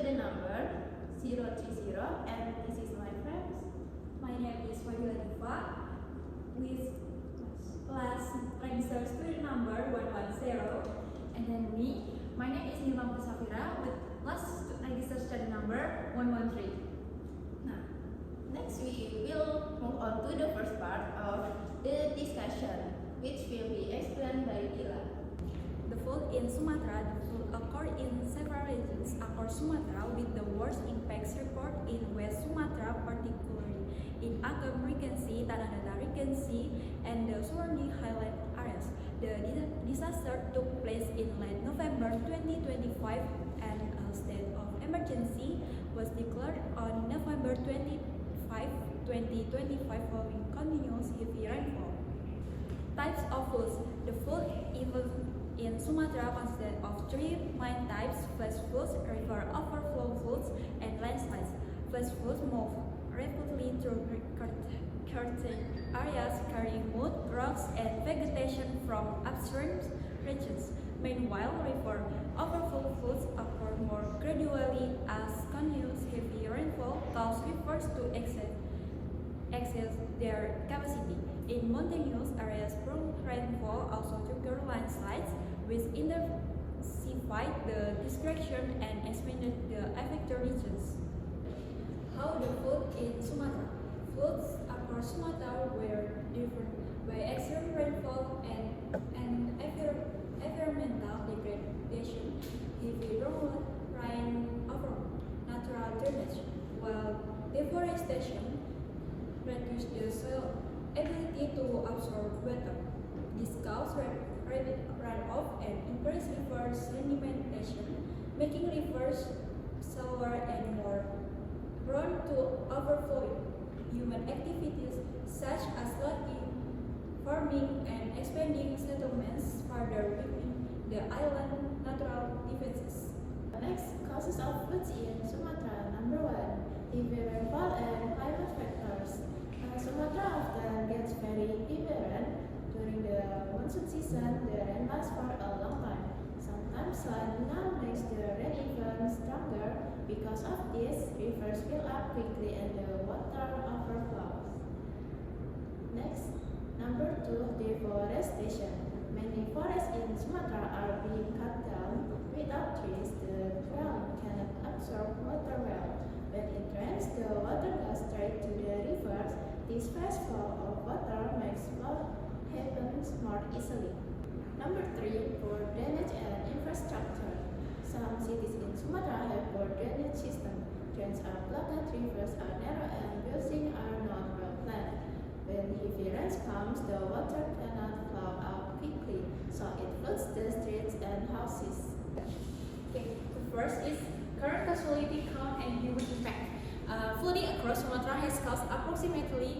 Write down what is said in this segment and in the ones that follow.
student number 030, and this is my friends. My name is Fadila Diva with class register student number 110, And then me, my name is Nilma Musafira with class register student number 113. Now, next we will move on to the first part of the discussion, which will be explained by Dila. The flood in Sumatra occurred in several regions across Sumatra, with the worst impacts reported in West Sumatra, particularly in Agam Regency, Tanah Datar Regency, and the surrounding highland areas. The disaster took place in late November 2025, and a state of emergency was declared on November 25, 2025, following continuous heavy rainfall. Types of floods. The flood event in Sumatra consisted of three main types: flash floods, river overflow floods, and landslides. Flash floods move rapidly through curtain areas, carrying mud, rocks, and vegetation from upstream regions. Meanwhile, river overflow floods occur more gradually as continuous heavy rainfall causes rivers to exceed their capacity. In mountainous areas, prone rainfall also trigger landslides, which intensified the destruction and expanded the affected regions. How the flood in Sumatra? Floods across Sumatra were driven by extreme rainfall and environmental degradation, heavy rain over natural drainage, while deforestation reduced the soil ability to absorb water. This caused rapid runoff and increased river sedimentation, making rivers shallower and more prone to overflowing. Human activities such as logging, farming, and expanding settlements further weaken the island's natural defenses. The next causes of floods in Sumatra. Number 1, heavy rainfall and climate factors. Sumatra often gets very heavy rain during the monsoon season. The rain lasts for a long time. Sometimes La Nina makes the rain even stronger. Because of this, rivers fill up quickly and the water overflows. Next, number 2, deforestation. Many forests in Sumatra are being cut down. Without trees, the ground cannot absorb water well. When it rains, the water goes straight to the rivers. This fast flow of water makes flood happens more easily. Number 3, poor drainage and infrastructure. Some cities in Sumatra have poor drainage system. Drains are blocked, rivers are narrow, and buildings are not well planned. When heavy rains comes, the water cannot flow out quickly, so it floods the streets and houses. Okay, the first is current causality count and human impact. Flooding across Sumatra has caused approximately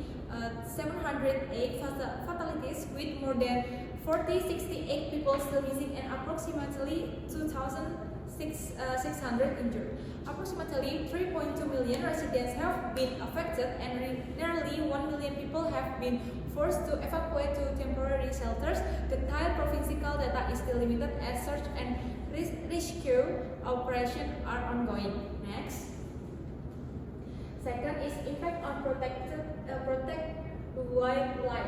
708 fatalities, with more than 68 people still missing and approximately 2,600 injured. Approximately 3.2 million residents have been affected, and nearly 1 million people have been forced to evacuate to temporary shelters. The Thai provincial data is still limited as search and rescue operations are ongoing. Next. Second is impact on protect wildlife.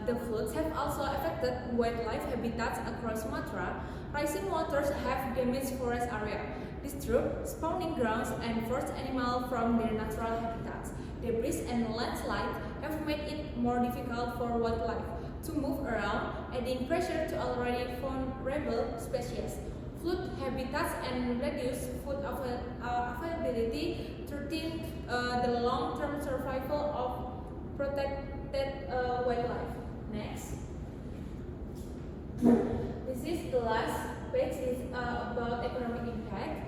The floods have also affected wildlife habitats across Sumatra. Rising waters have damaged forest area, disturbed spawning grounds, and forced animals from their natural habitats. Debris and landslides have made it more difficult for wildlife to move around, adding pressure to already vulnerable species. Flood habitats and reduced food availability threaten the long-term survival of protected wildlife. Next. This is the last page is about economic impact.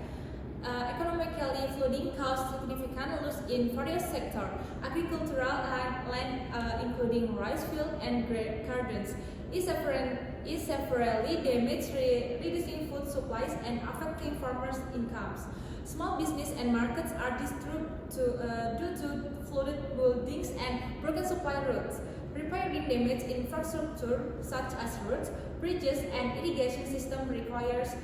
Economically, flooding caused significant loss in various sectors. Agricultural land, including rice fields and grape gardens, is severely damaged, reducing food supplies and affecting farmers' incomes. Small business and markets are disturbed due to flooded buildings and broken supply routes. Repairing damaged infrastructure such as roads, bridges, and irrigation system requires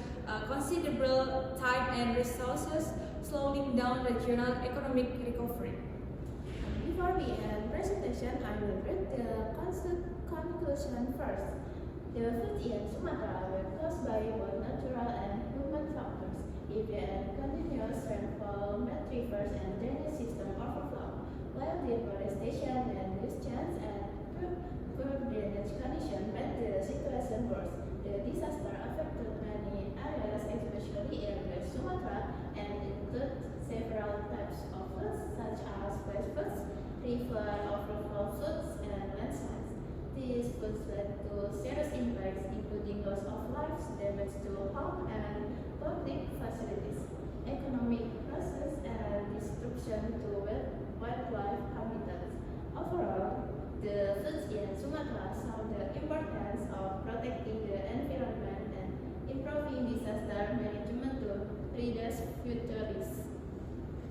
considerable time and resources, slowing down regional economic recovery. Before we end presentation, I will read the conclusion first. The flood in Sumatra were caused by both natural and human factors. Heavy and continuous rainfall made rivers and drainage system overflow, while deforestation and discharge and poor drainage conditions made the situation worse. The disaster affected many areas, especially in West Sumatra, and include several types of floods such as flash floods, river overflow floods, and landslides. These floods led to serious impacts, including loss of lives, damage to home and public facilities, economic losses, and destruction to wildlife habitats. Overall, the floods in Sumatra saw the importance of protecting the environment and improving disaster management to reduce future risks.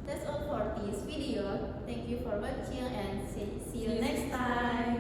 That's all for this video. Thank you for watching and see you next time.